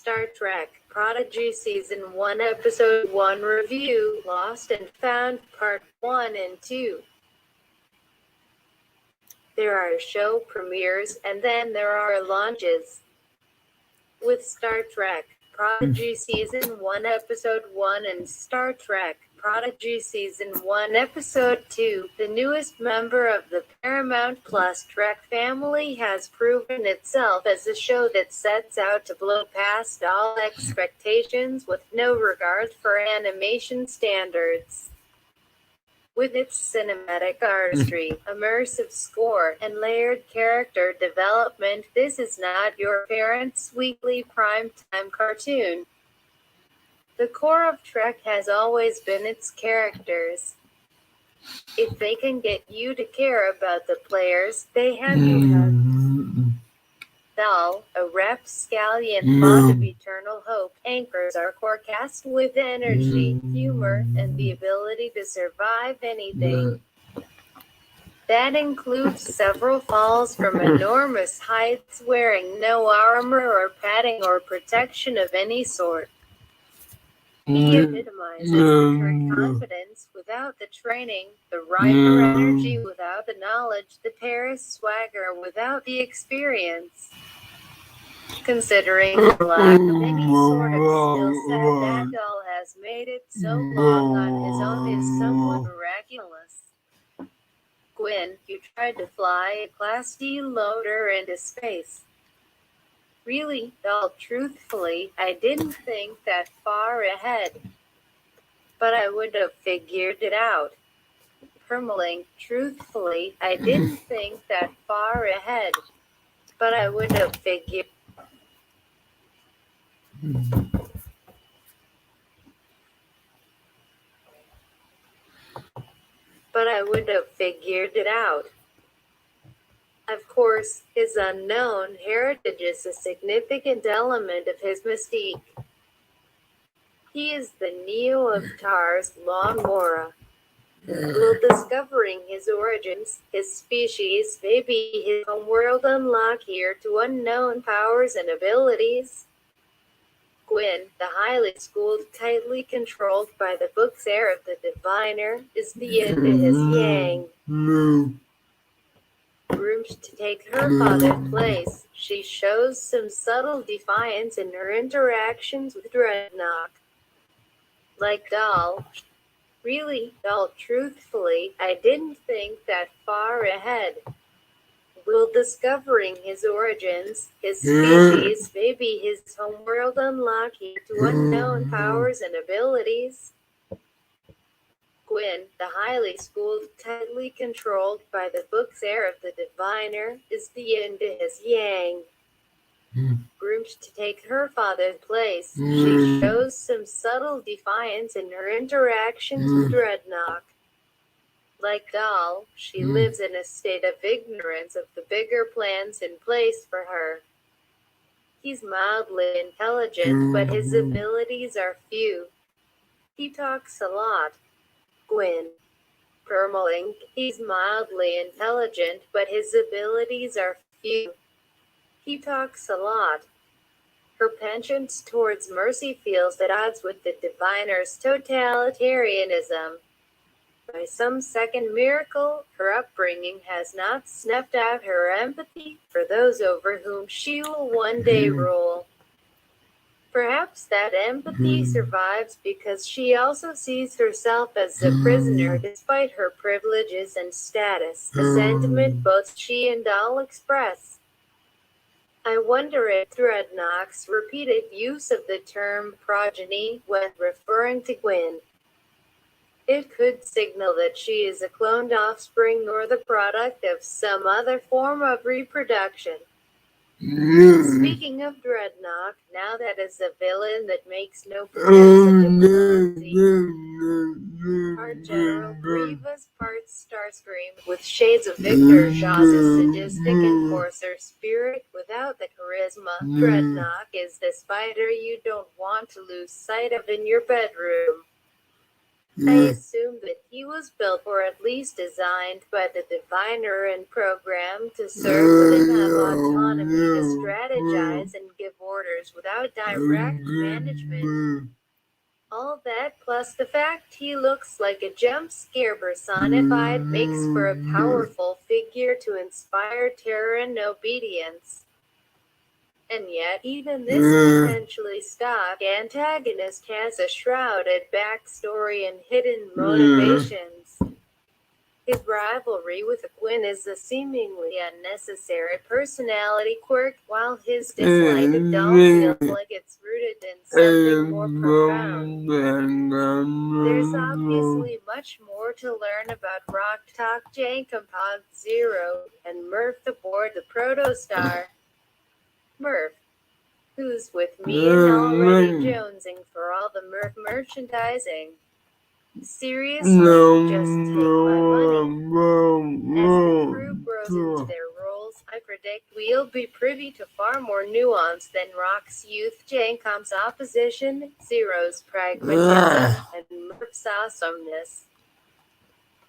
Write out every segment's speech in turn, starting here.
Star Trek Prodigy Season 1 Episode 1 Review Lost and Found Part 1 and 2. There are show premieres and then there are launches. With Star Trek Prodigy Season 1 Episode 1 and Star Trek Prodigy Season 1 Episode 2, the newest member of the Paramount Plus Trek family has proven itself as a show that sets out to blow past all expectations with no regard for animation standards. With its cinematic artistry, immersive score, and layered character development, this is not your parents' weekly primetime cartoon. The core of Trek has always been its characters. If they can get you to care about the players, they have you pegged. Doll, a rapscallion fond of eternal hope, anchors our core cast with energy, humor, and the ability to survive anything. That includes several falls from enormous heights wearing no armor or padding or protection of any sort. He epitomizes the current confidence without the training, the riper energy without the knowledge, the Paris swagger without the experience. Considering the lack of any sort of skill set, that doll has made it so long on his own is somewhat miraculous. Gwyn, you tried to fly a Class D loader into space. Really, doll, truthfully, I didn't think that far ahead. But I would have figured it out. Permalink, truthfully, I didn't think that far ahead. But I would have figured it out. Of course, his unknown heritage is a significant element of his mystique. He is the Neo of Tars Long Mora. Will discovering his origins, his species, maybe his homeworld unlock here to unknown powers and abilities? Gwyn, the highly schooled, tightly controlled by the book's air of the diviner, is the yin to his yang. Groomed to take her father's place, she shows some subtle defiance in her interactions with Dreadnought. Like Doll, really, Doll, truthfully, I didn't think that far ahead. Will discovering his origins, his species, maybe his homeworld unlock here to unknown powers and abilities? Gwyn, the highly schooled, tightly controlled by the book's air of the diviner, is the yin to his yang. Groomed to take her father's place, she shows some subtle defiance in her interactions with Dreadnought. Like Doll, she lives in a state of ignorance of the bigger plans in place for her. He's mildly intelligent, but his abilities are few. He talks a lot. Gwyn. Permalink, he's mildly intelligent, but his abilities are few. He talks a lot. Her penchant towards mercy feels at odds with the diviner's totalitarianism. By some second miracle, her upbringing has not snuffed out her empathy for those over whom she will one day rule. Perhaps that empathy survives because she also sees herself as a prisoner despite her privileges and status, a sentiment both she and Doll express. I wonder if Dreadnought's repeated use of the term progeny when referring to Gwyn. It could signal that she is a cloned offspring or the product of some other form of reproduction. Speaking of Dreadnought, now that is a villain that makes no pretense of diplomacy. Part General Grievous, part Starscream, with shades of Victor Zsa's sadistic enforcer spirit without the charisma. Dreadnought is the spider you don't want to lose sight of in your bedroom. I assume that he was built or at least designed by the diviner and programmed to serve with enough autonomy to strategize and give orders without direct management. All that plus the fact he looks like a jump scare personified makes for a powerful figure to inspire terror and obedience. And yet, even this potentially stock antagonist has a shrouded backstory and hidden motivations. His rivalry with Gwyn is a seemingly unnecessary personality quirk, while his dislike of Doll feels like it's rooted in something more profound. There's obviously much more to learn about Rock Talk Jankum Pod Zero and Murph aboard the Protostar. Murph, who's with me and already jonesing for all the Murph merchandising. Seriously, just take my money. As the crew grows into their roles, I predict we'll be privy to far more nuance than Rock's youth, Jankom's opposition, Zero's pragmatism, and Murph's awesomeness.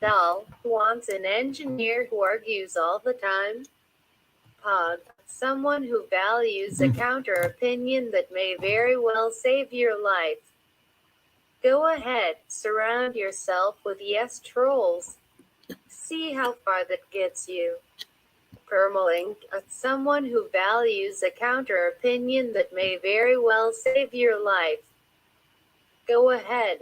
Dal wants an engineer who argues all the time. Pog, someone who values a counter-opinion that may very well save your life. Go ahead, surround yourself with yes trolls. See how far that gets you. Permalink, someone who values a counter-opinion that may very well save your life. Go ahead.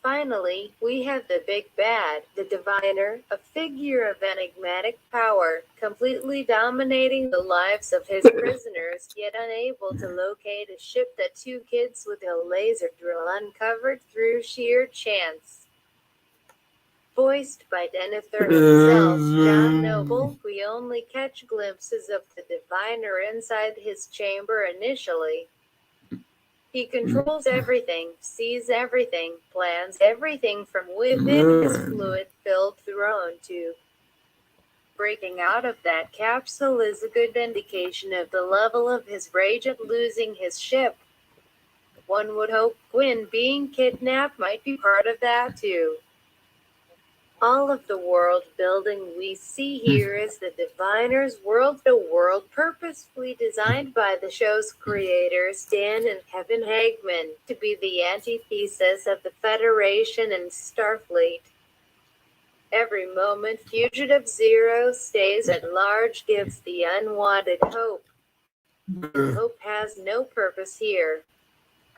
Finally, we have the big bad, the diviner, a figure of enigmatic power, completely dominating the lives of his prisoners, yet unable to locate a ship that two kids with a laser drill uncovered through sheer chance. Voiced by Denethor himself, John Noble, we only catch glimpses of the diviner inside his chamber initially. He controls everything, sees everything, plans everything from within his fluid-filled throne to breaking out of that capsule is a good indication of the level of his rage at losing his ship. One would hope Gwyn being kidnapped might be part of that too. All of the world building we see here is the diviner's world, the world purposefully designed by the show's creators Dan and Kevin Hageman to be the antithesis of the Federation and Starfleet. Every moment Fugitive Zero stays at large gives the unwanted hope. Hope has no purpose here.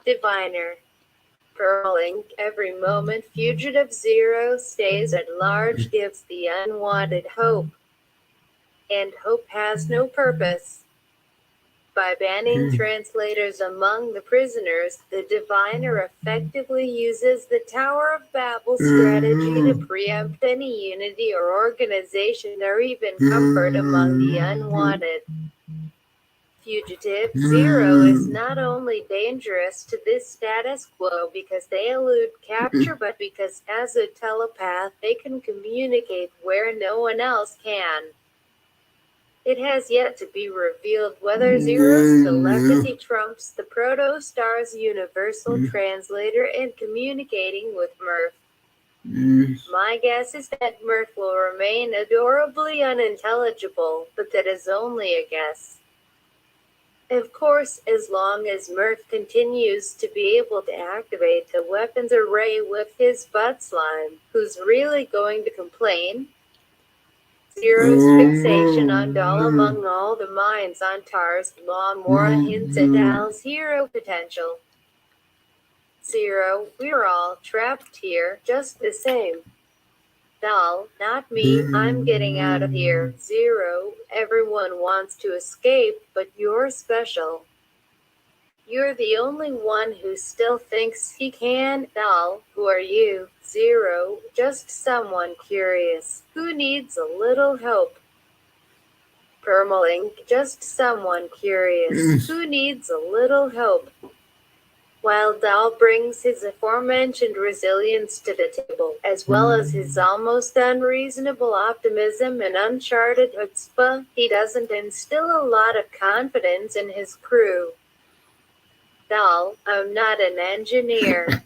Diviner. Permalink, every moment Fugitive Zero stays at large gives the unwanted hope. And hope has no purpose. By banning translators among the prisoners, the diviner effectively uses the Tower of Babel strategy to preempt any unity or organization or even comfort among the unwanted. Fugitive Zero is not only dangerous to this status quo because they elude capture, but because as a telepath they can communicate where no one else can. It has yet to be revealed whether Zero's telepathy trumps the Protostar's universal translator in communicating with Murph. My guess is that Murph will remain adorably unintelligible, but that is only a guess. Of course, as long as Murph continues to be able to activate the weapons array with his butt slime, who's really going to complain? Zero's fixation on Dal among all the minds on Tar's Lawnmower hints at Dal's hero potential. Zero, we're all trapped here, just the same. Dal, not me, I'm getting out of here. Zero, everyone wants to escape, but you're special. You're the only one who still thinks he can. Dal, who are you? Zero, just someone curious, who needs a little help. Permalink, just someone curious, who needs a little help. While Dal brings his aforementioned resilience to the table, as well as his almost unreasonable optimism and uncharted chutzpah, he doesn't instill a lot of confidence in his crew. Dal, I'm not an engineer.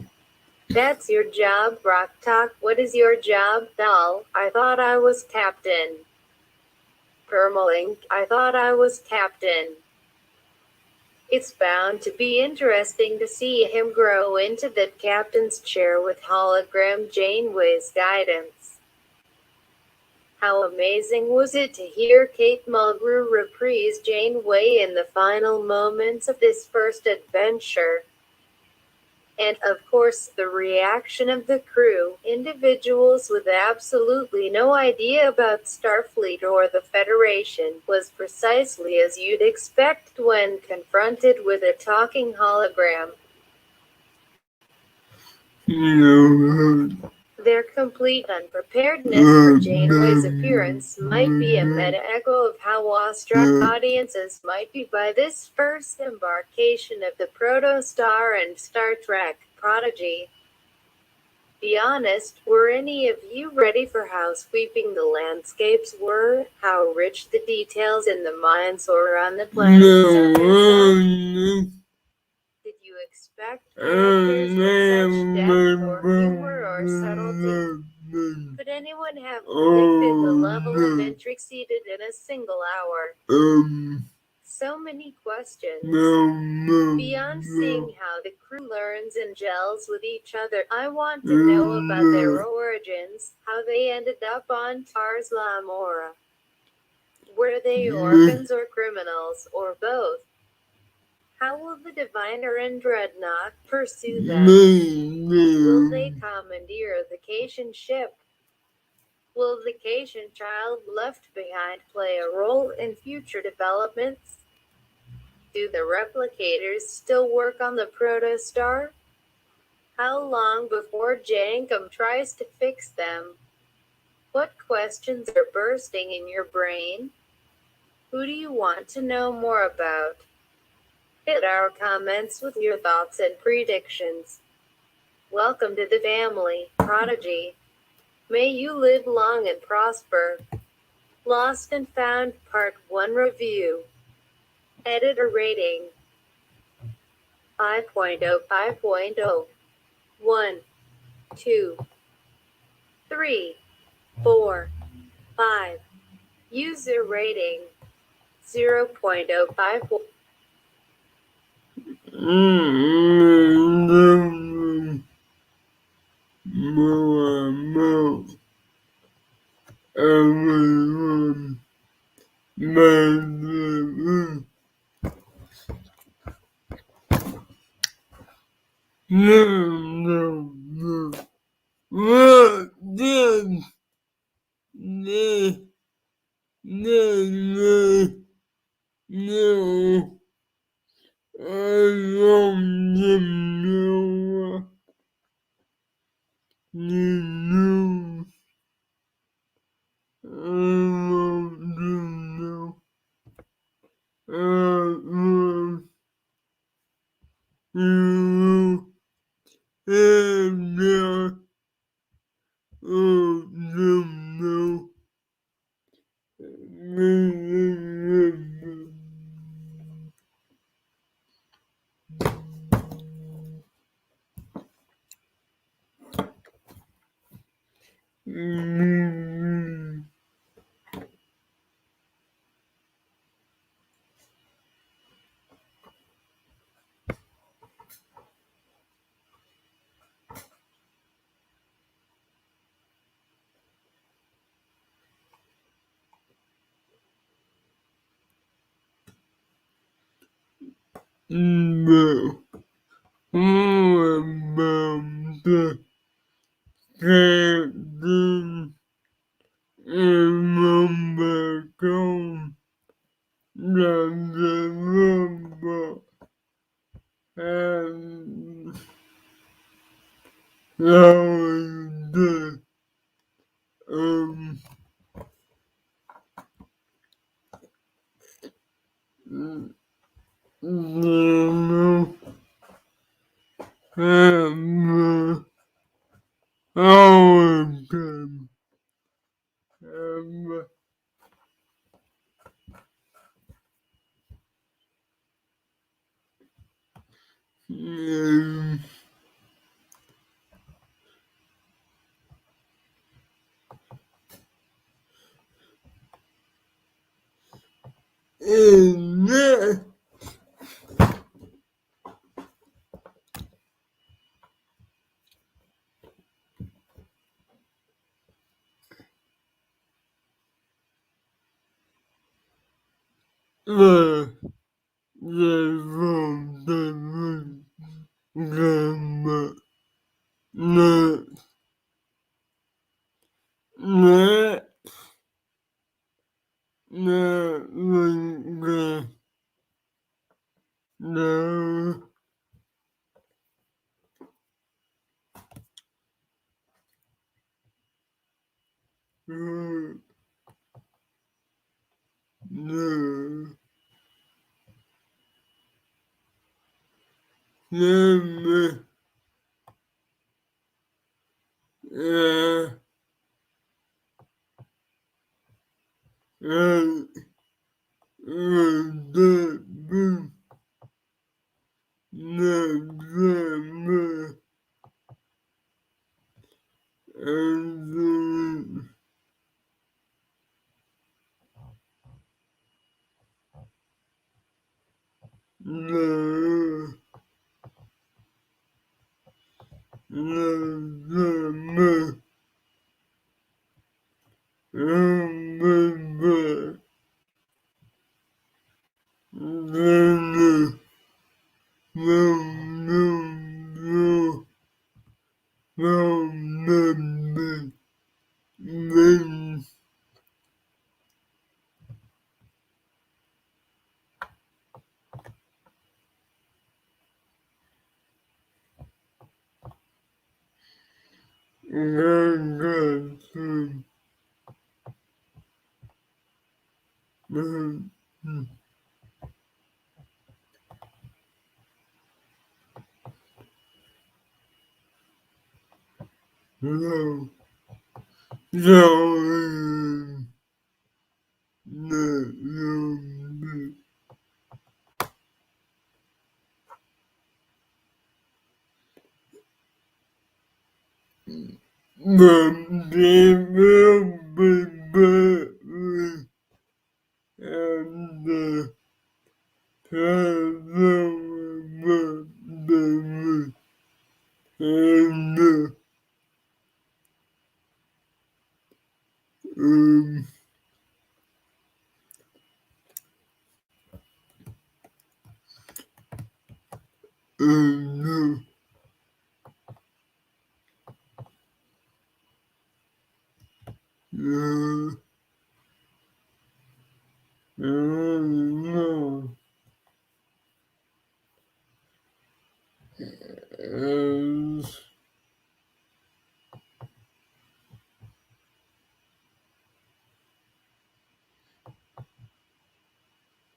That's your job, Rocktalk. What is your job? Dal, I thought I was captain. Permalink, I thought I was captain. It's bound to be interesting to see him grow into that captain's chair with hologram Janeway's guidance. How amazing was it to hear Kate Mulgrew reprise Janeway in the final moments of this first adventure. And of course the reaction of the crew, individuals with absolutely no idea about Starfleet or the Federation, was precisely as you'd expect when confronted with a talking hologram. Their complete unpreparedness for Janeway's appearance might be a meta-echo of how awestruck audiences might be by this first embarkation of the Protostar and Star Trek, Prodigy. Be honest, were any of you ready for how sweeping the landscapes were? How rich the details in the mines or on the planet's surface? Did you expect characters with such depth or humor or subtlety? Could anyone have predicted the level of intrigue seated in a single hour? So many questions. Beyond seeing how the crew learns and gels with each other, I want to know about their origins, how they ended up on Tars Lamora. Were they orphans or criminals, or both? How will the Diviner and Dreadnought pursue them? Will they commandeer the Cation ship? Will the Cation child left behind play a role in future developments? Do the replicators still work on the protostar? How long before Jankum tries to fix them? What questions are bursting in your brain? Who do you want to know more about? Hit our comments with your thoughts and predictions. Welcome to the family, Prodigy. May you live long and prosper. Lost and Found Part 1 Review. Editor rating 5.0, 5.0. 1, 2, 3, 4, 5. User rating 0.05.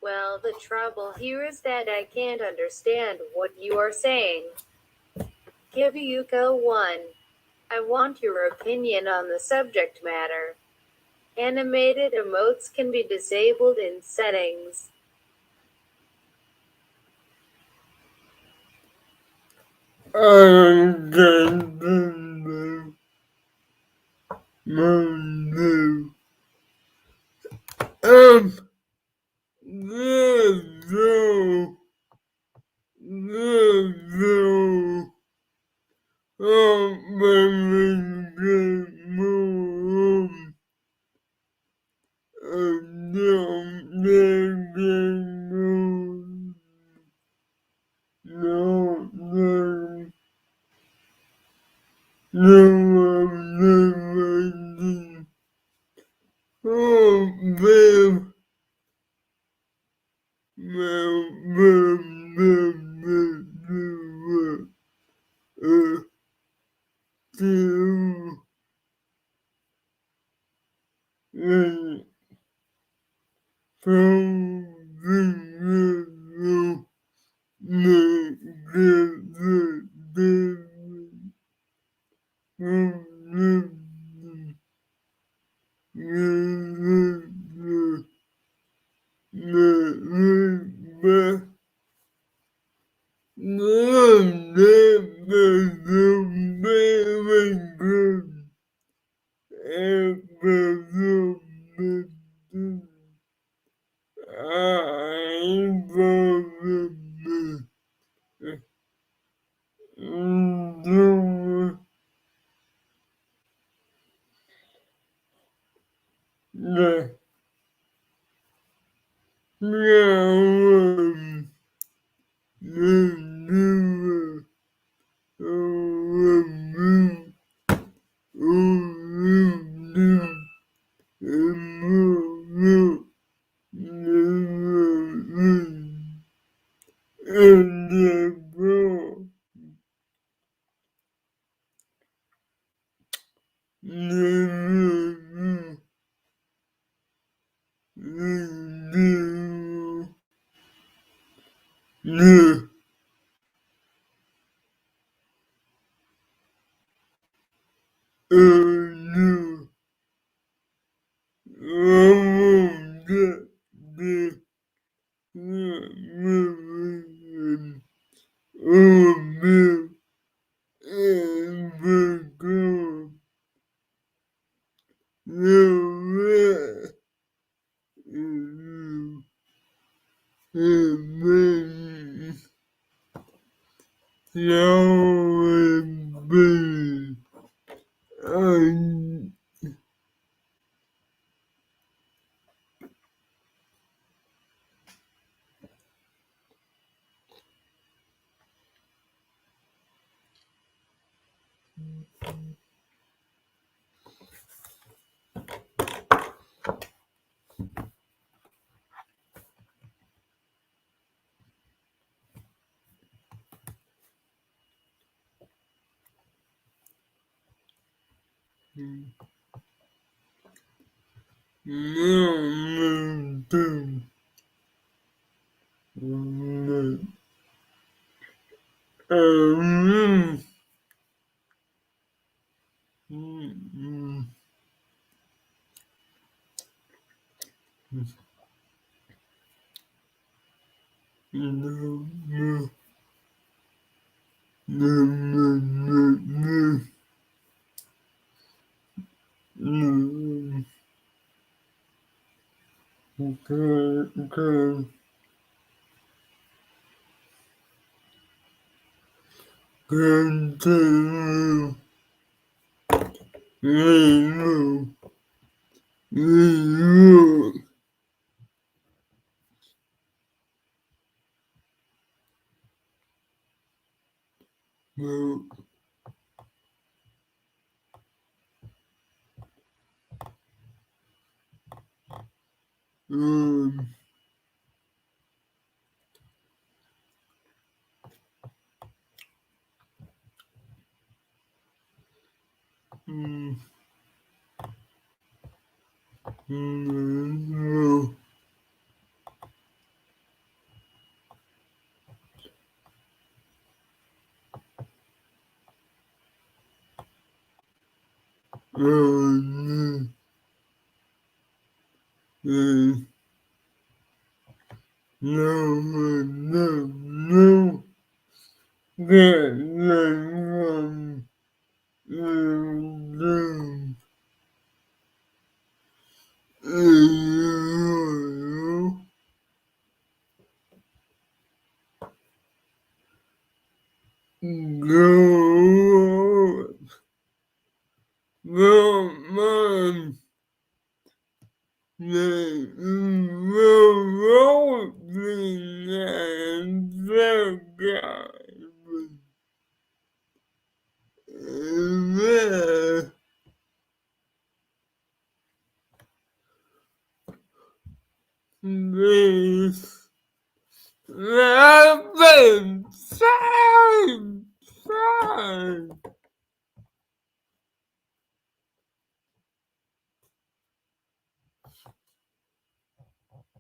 Well, the trouble here is that I can't understand what you are saying. Give you go 1. I want your opinion on the subject matter. Animated emotes can be disabled in settings.